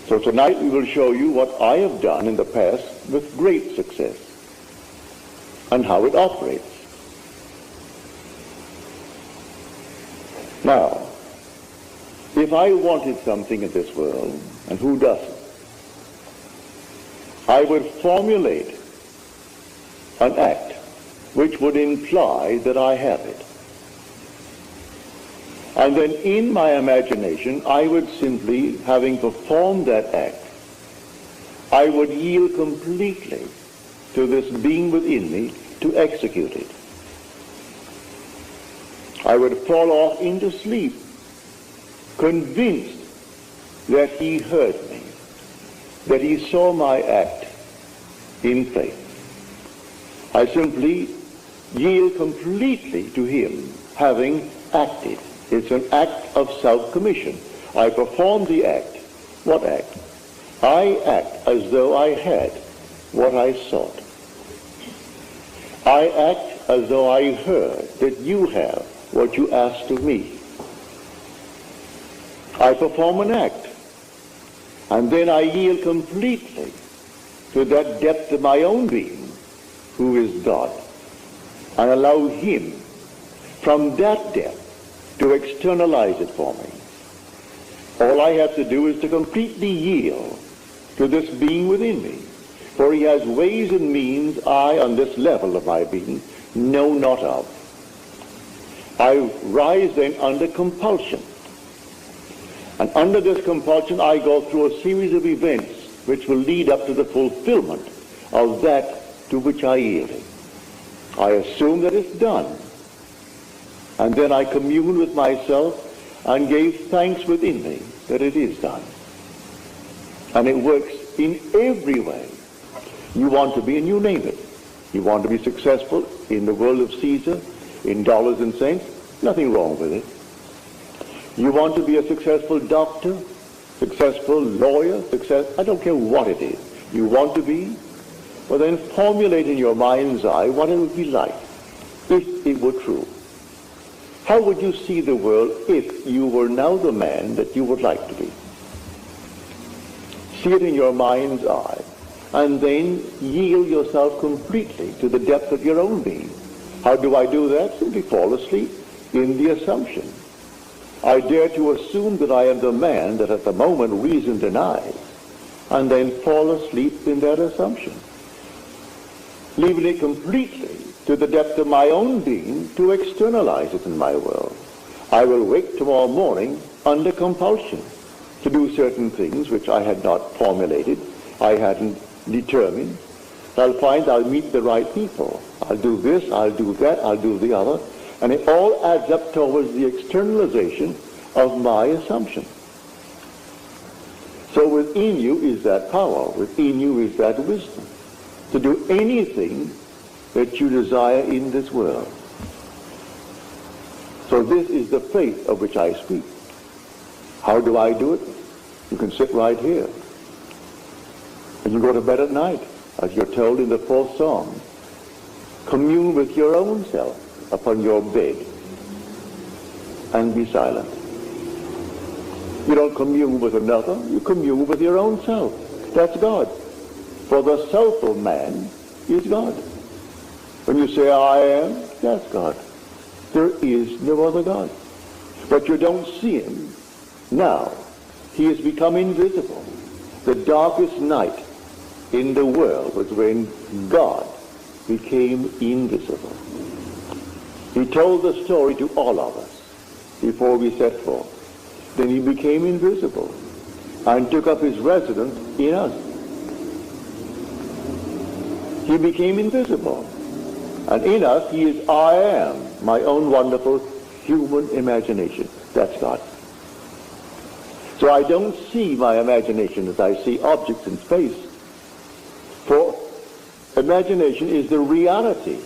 So tonight we will show you what I have done in the past with great success and how it operates. Now, if I wanted something in this world, and who doesn't, I would formulate an act which would imply that I have it. And then in my imagination, I would simply, having performed that act, I would yield completely to this being within me to execute it. I would fall off into sleep, convinced that he heard me, that he saw my act in faith. I simply yield completely to him, having acted. It's an act of self-commission. I perform the act. What act? I act as though I had what I sought. I act as though I heard that you have what you asked of me. I perform an act, and then I yield completely to that depth of my own being, who is God, and allow him from that depth to externalize it for me. All I have to do is to completely yield to this being within me, for he has ways and means I, on this level of my being, know not of. I rise then under compulsion. And under this compulsion, I go through a series of events which will lead up to the fulfillment of that to which I yielded. I assume that it's done. And then I commune with myself and gave thanks within me that it is done. And it works in every way you want to be, and you name it. You want to be successful in the world of Caesar, in dollars and cents, nothing wrong with it. You want to be a successful doctor, successful lawyer, I don't care what it is. You want to be, well then formulate in your mind's eye what it would be like if it were true. How would you see the world if you were now the man that you would like to be? See it in your mind's eye, and then yield yourself completely to the depth of your own being. How do I do that? Simply fall asleep in the assumption. I dare to assume that I am the man that at the moment reason denies, and then fall asleep in that assumption, leaving it completely to the depth of my own being to externalize it in my world. I will wake tomorrow morning under compulsion to do certain things which I had not formulated, I hadn't determined. I'll find I'll meet the right people. I'll do this, I'll do that, I'll do the other, and it all adds up towards the externalization of my assumption. So within you is that power, within you is that wisdom to do anything that you desire in this world. So this is the faith of which I speak. How do I do it? You can sit right here. And you go to bed at night, as you're told in the 4th Psalm. Commune with your own self upon your bed and be silent. You don't commune with another, you commune with your own self. That's God. For the self of man is God. When you say, I am, that's God. There is no other God. But you don't see him now. He has become invisible. The darkest night in the world was when God became invisible. He told the story to all of us before we set forth. Then he became invisible and took up his residence in us. He became invisible. And in us, he is I am, my own wonderful human imagination. That's God. So I don't see my imagination as I see objects in space. For imagination is the reality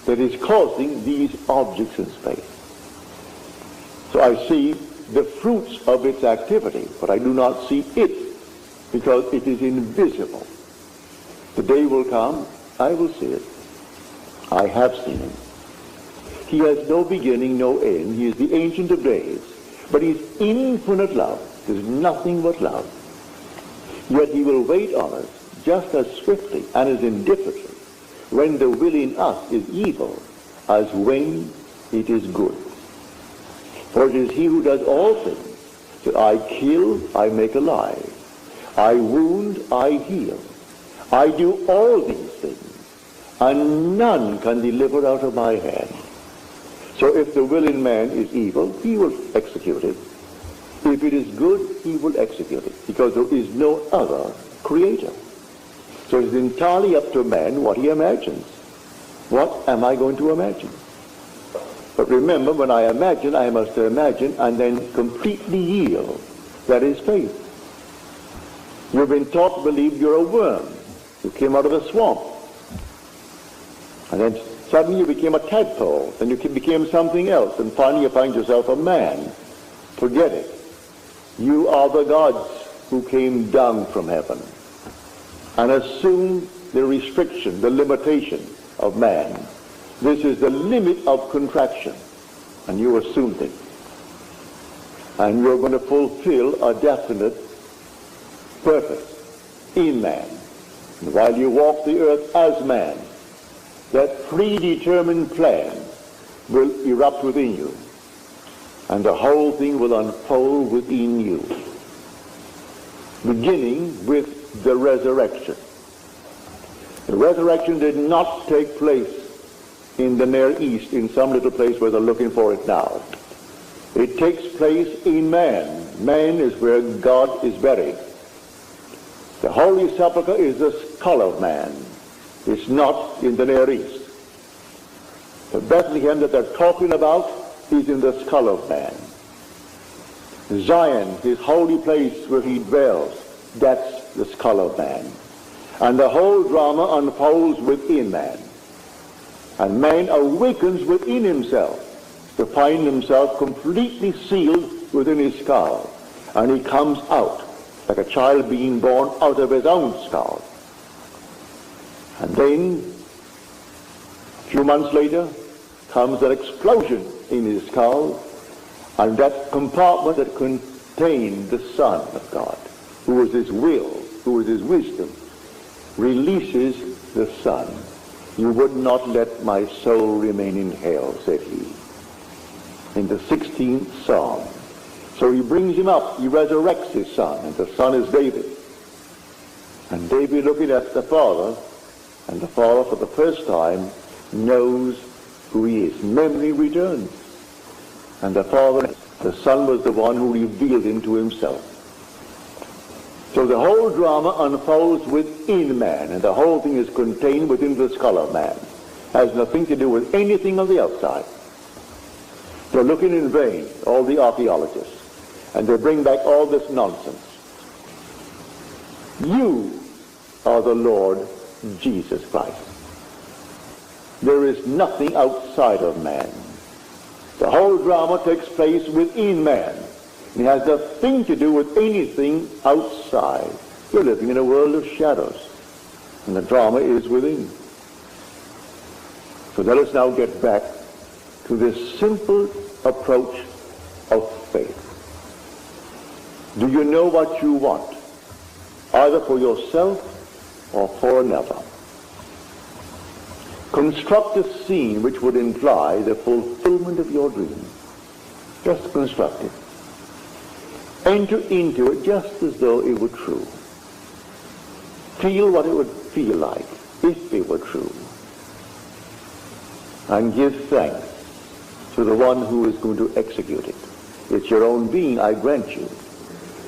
that is causing these objects in space. So I see the fruits of its activity, but I do not see it because it is invisible. The day will come, I will see it. I have seen him. He has no beginning, no end. He is the Ancient of Days. But he's infinite love. There's nothing but love. Yet he will wait on us just as swiftly and as indifferently when the will in us is evil as when it is good. For it is he who does all things. So I kill, I make alive. I wound, I heal. I do all these things, and none can deliver out of my hand. So if the will in man is evil, he will execute it. If it is good, he will execute it, because there is no other creator. So it's entirely up to man what he imagines. What am I going to imagine? But remember, when I imagine, I must imagine and then completely yield. That is faith. You've been taught to believe you're a worm. You came out of a swamp. And then suddenly you became a tadpole. Then you became something else. And finally you find yourself a man. Forget it. You are the gods who came down from heaven and assumed the restriction, the limitation of man. This is the limit of contraction, and you assumed it. And you're going to fulfill a definite purpose in man. And while you walk the earth as man, that predetermined plan will erupt within you, and the whole thing will unfold within you, beginning with the resurrection. The resurrection did not take place in the Near East, in some little place where they're looking for it now. It takes place in man. Man is where God is buried. The Holy Sepulchre is the skull of man. It's not in the Near East. The Bethlehem that they're talking about is in the skull of man. Zion, his holy place where he dwells, that's the skull of man. And the whole drama unfolds within man. And man awakens within himself to find himself completely sealed within his skull. And he comes out like a child being born out of his own skull. And then, a few months later, comes an explosion in his skull, and that compartment that contained the Son of God, who was his will, who was his wisdom, releases the Son. You would not let my soul remain in hell, said he, in the 16th Psalm. So he brings him up, he resurrects his son, and the son is David. And David, looking at the Father, and the Father for the first time knows who he is. Memory returns. And the Father, the Son was the one who revealed him to himself. So the whole drama unfolds within man, and the whole thing is contained within the skull of man. Has nothing to do with anything on the outside. They're looking in vain, all the archaeologists, and they bring back all this nonsense. You are the Lord Jesus Christ. There is nothing outside of man. The whole drama takes place within man. It has nothing to do with anything outside. You're living in a world of shadows, and the drama is within. So let us now get back to this simple approach of faith. Do you know what you want, either for yourself or for another? Construct a scene which would imply the fulfillment of your dream. Just construct it. Enter into it just as though it were true. Feel what it would feel like if it were true. And give thanks to the one who is going to execute it. It's your own being, I grant you,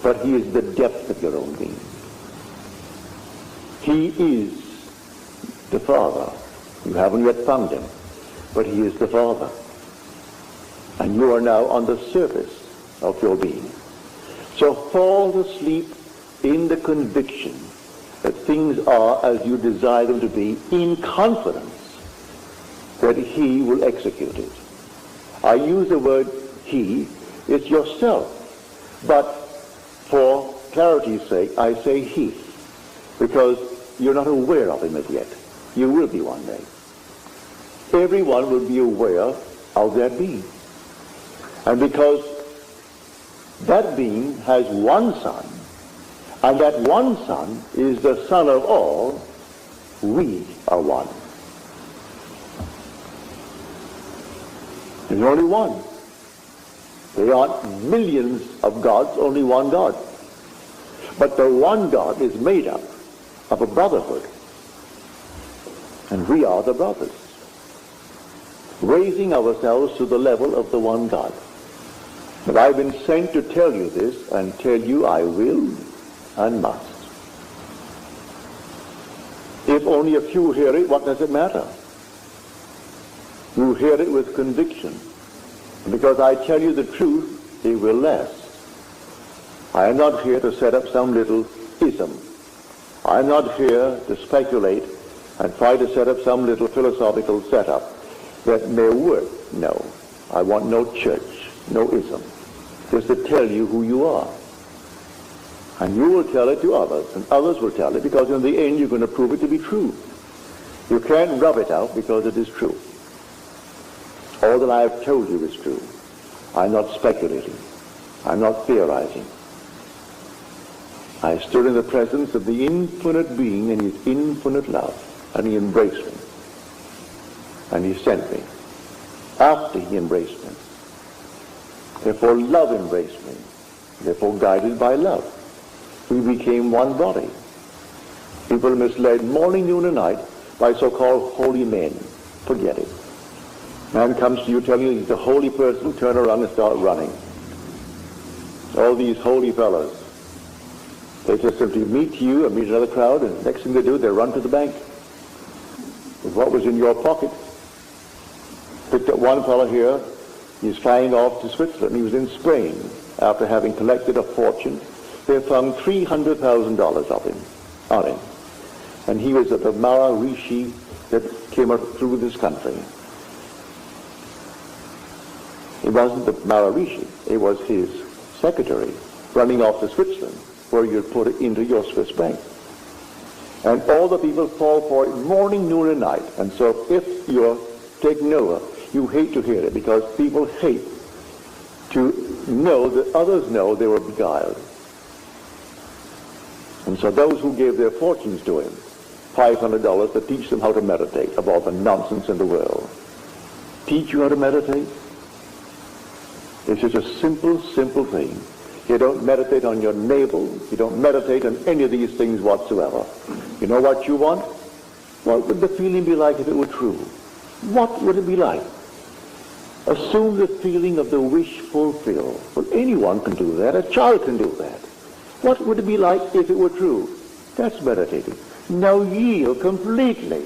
but he is the depth of your own being. He is the Father. You haven't yet found him, but he is the Father. And you are now on the surface of your being. So fall asleep in the conviction that things are as you desire them to be, in confidence that he will execute it. I use the word he, it's yourself. But for clarity's sake, I say he, because you're not aware of him as yet. You will be one day. Everyone will be aware of that being. And because that being has one son, And that one Son is the Son of all. We are one. There's only one. There aren't millions of gods, only one God. But the one God is made up of a brotherhood. And we are the brothers, raising ourselves to the level of the one God. But I've been sent to tell you this, and tell you I will and must. If only a few hear it, what does it matter? You hear it with conviction. Because I tell you the truth, it will last. I am not here to set up some little ism. I am not here to speculate and try to set up some little philosophical setup that may work. No, I want no church, no ism. Just to tell you who you are. And you will tell it to others, and others will tell it, because in the end you're going to prove it to be true. You can't rub it out because it is true. All that I have told you is true. I'm not speculating. I'm not theorizing. I stood in the presence of the infinite being and his infinite love, and he embraced me. And he sent me after he embraced me. Therefore love embraced me. Therefore guided by love, we became one body. People are misled morning, noon, and night by so-called holy men. Forget it. Man comes to you telling you he's a holy person, turn around and start running. All these holy fellows, they just simply meet you and meet another crowd, and the next thing they do, they run to the bank with what was in your pocket. Picked up one fellow here, he's flying off to Switzerland. He was in Spain after having collected a fortune. They found $300,000 of him, on him. And he was at the Maharishi that came up through this country. It wasn't the Maharishi, it was his secretary running off to Switzerland, where you'd put it into your Swiss bank. And all the people fall for it morning, noon, and night. And so if you're taking Noah, you hate to hear it, because people hate to know that others know they were beguiled. And so those who gave their fortunes to him, $500 to teach them how to meditate, of all the nonsense in the world. Teach you how to meditate? It's just a simple, simple thing. You don't meditate on your navel. You don't meditate on any of these things whatsoever. You know what you want? What would the feeling be like if it were true? What would it be like? Assume the feeling of the wish fulfilled. Well, anyone can do that. A child can do that. What would it be like if it were true? That's meditating. Now yield completely.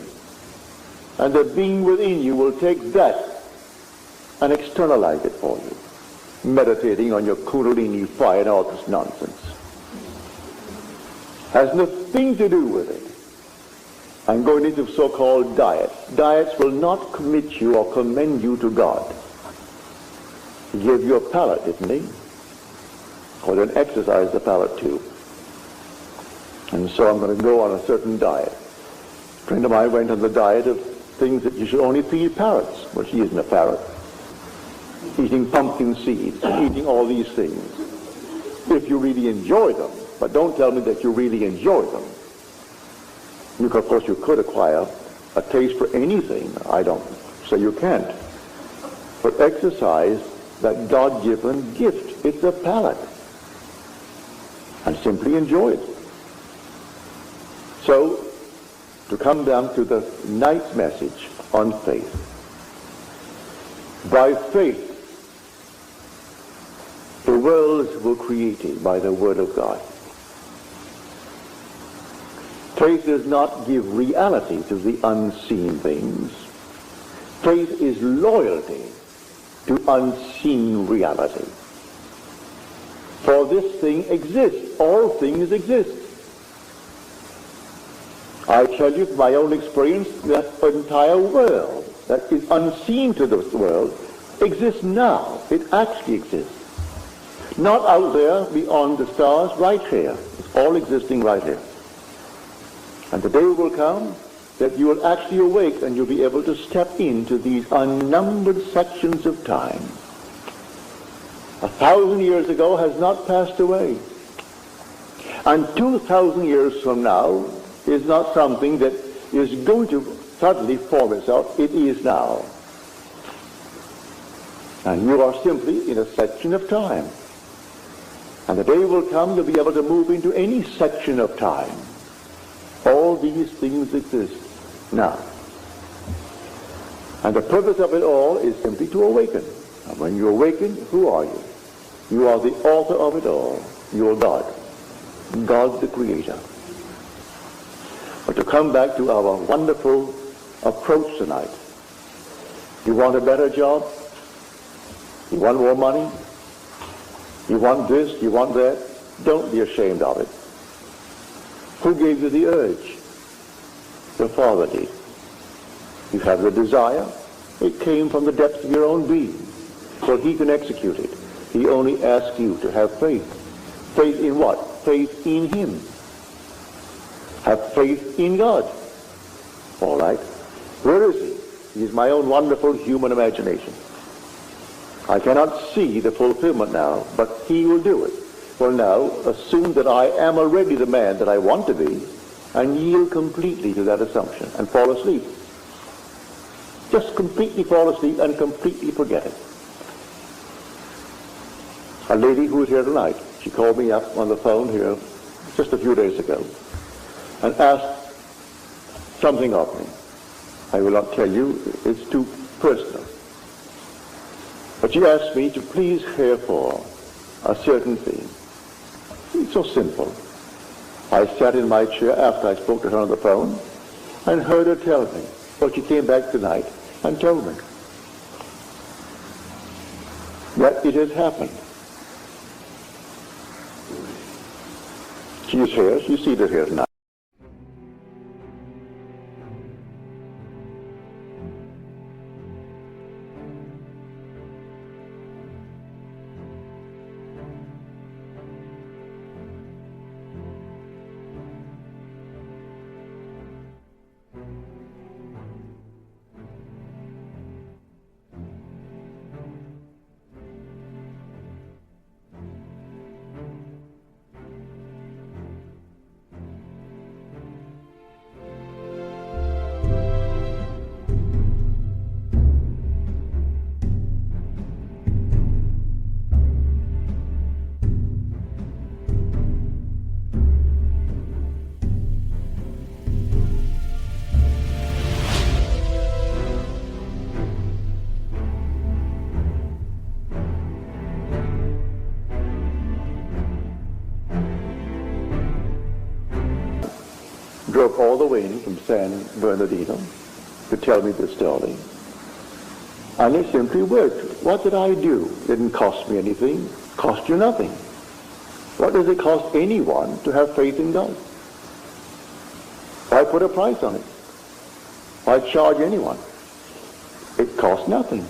And the being within you will take that and externalize it for you. Meditating on your Kundalini fire and all this nonsense. Has nothing to do with it. I'm going into so-called diets. Diets will not commit you or commend you to God. He gave you a palate, didn't he? Or then exercise the palate too. And so I'm going to go on a certain diet. A friend of mine went on the diet of things that you should only feed parrots. Well, she isn't a parrot. Eating pumpkin seeds, eating all these things. If you really enjoy them, but don't tell me that you really enjoy them. You, of course, you could acquire a taste for anything. I don't say you can't. But exercise that God-given gift. It's a palate. And simply enjoy it. So, to come down to the night's message on faith. By faith, the worlds were created by the Word of God. Faith does not give reality to the unseen things. Faith is loyalty to unseen reality. For this thing exists. All things exist. I tell you from my own experience that the entire world that is unseen to this world exists now. It actually exists. Not out there beyond the stars, right here. It's all existing right here. And the day will come that you will actually awake and you'll be able to step into these unnumbered sections of time. 1,000 years ago has not passed away. And 2,000 years from now is not something that is going to suddenly form itself. It is now. And you are simply in a section of time. And the day will come you'll be able to move into any section of time. All these things exist now. And the purpose of it all is simply to awaken. And when you awaken, who are you? You are the author of it all. You are God. God the Creator. But to come back to our wonderful approach tonight, you want a better job? You want more money? You want this? You want that? Don't be ashamed of it. Who gave you the urge? Your Father did. You have the desire. It came from the depths of your own being. So he can execute it. He only asks you to have faith. Faith in what? Faith in him. Have faith in God. All right. Where is he? He is my own wonderful human imagination. I cannot see the fulfillment now, but he will do it. Well, now, assume that I am already the man that I want to be, and yield completely to that assumption, and fall asleep. Just completely fall asleep and completely forget it. A lady who was here tonight, she called me up on the phone here just a few days ago, and asked something of me. I will not tell you, it's too personal. But she asked me to please care for a certain thing. It's so simple. I sat in my chair after I spoke to her on the phone and heard her tell me. Well, she came back tonight and told me that it has happened. She is here. She's seated here tonight. Drove all the way in from San Bernardino to tell me this story. And it simply worked. What did I do? It didn't cost me anything. Cost you nothing. What does it cost anyone to have faith in God? Why put a price on it? Why charge anyone? It costs nothing.